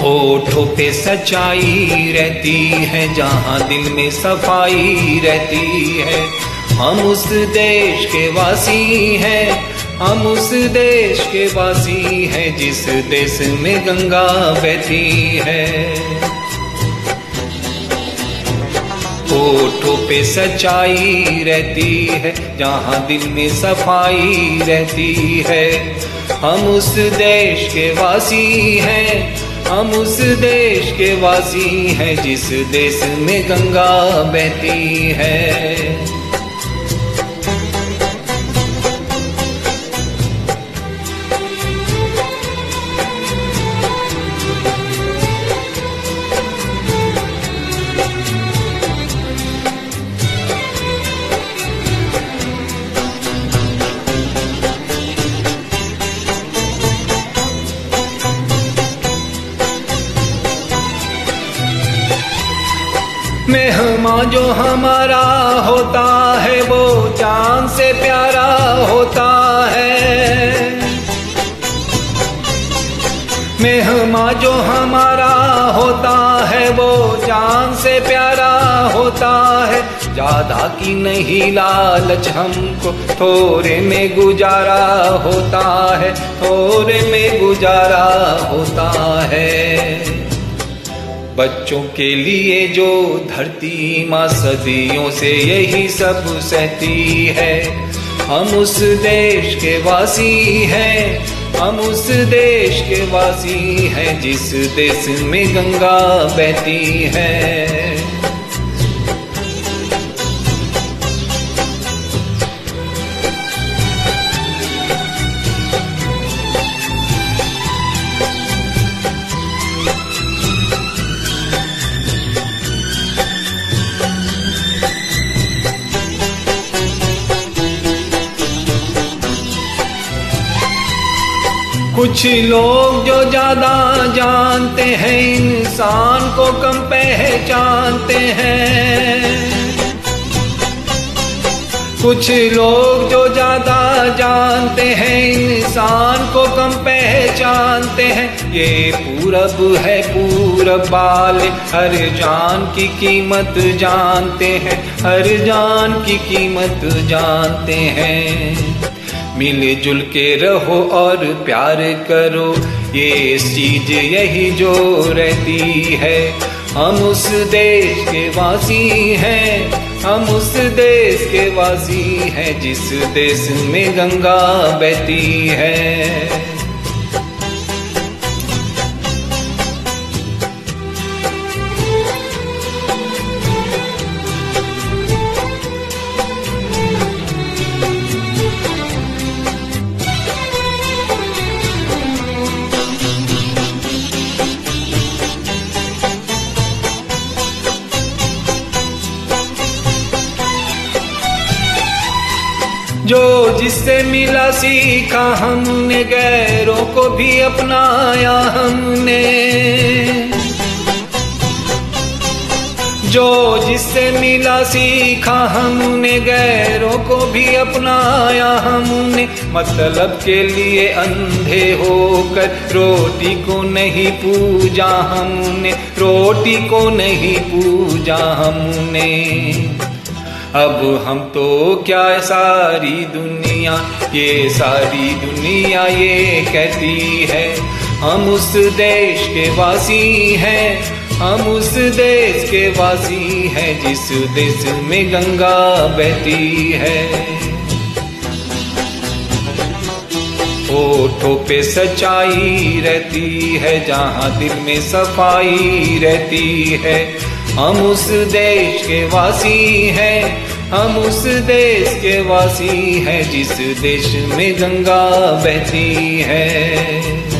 होठों पे सच्चाई रहती है, जहाँ दिल में सफाई रहती है। हम उस देश के वासी हैं, हम उस देश के वासी हैं, जिस देश में गंगा बहती है। होठों पे सच्चाई रहती है, जहाँ दिल में सफाई रहती है। हम उस देश के वासी हैं, हम उस देश के वासी हैं, जिस देश में गंगा बहती है। मेहमान जो हमारा होता है, वो चांद से प्यारा होता है। मेहमान जो हमारा होता है, वो चांद से प्यारा होता है। ज्यादा की नहीं लालच हमको, थोड़े में गुजारा होता है, थोड़े में गुजारा होता है। बच्चों के लिए जो धरती माँ सदियों से यही सब सहती है। हम उस देश के वासी हैं, हम उस देश के वासी हैं, जिस देश में गंगा बहती है। कुछ लोग जो ज्यादा जानते हैं, इंसान को कम पहचानते हैं। कुछ लोग जो ज्यादा जानते हैं, इंसान को कम पहचानते हैं। ये पूरब है पूरब वाले, हर जान की कीमत जानते हैं, हर जान की कीमत जानते हैं। मिलजुल के रहो और प्यार करो, ये चीज यही जो रहती है। हम उस देश के वासी हैं, हम उस देश के वासी हैं, जिस देश में गंगा बहती है। जो जिससे मिला सीखा हमने, गैरों को भी अपनाया हमने। जो जिससे मिला सीखा हमने, गैरों को भी अपनाया हमने। मतलब के लिए अंधे होकर रोटी को नहीं पूजा हमने, रोटी को नहीं पूजा हमने। अब हम तो क्या सारी दुनिया, ये सारी दुनिया ये कहती है। हम उस देश के वासी हैं, हम उस देश के वासी हैं, जिस देश में गंगा बहती है। होठों पे सच्चाई रहती है, जहाँ दिल में सफाई रहती है। हम उस देश के वासी हैं, हम उस देश के वासी हैं, जिस देश में गंगा बहती है।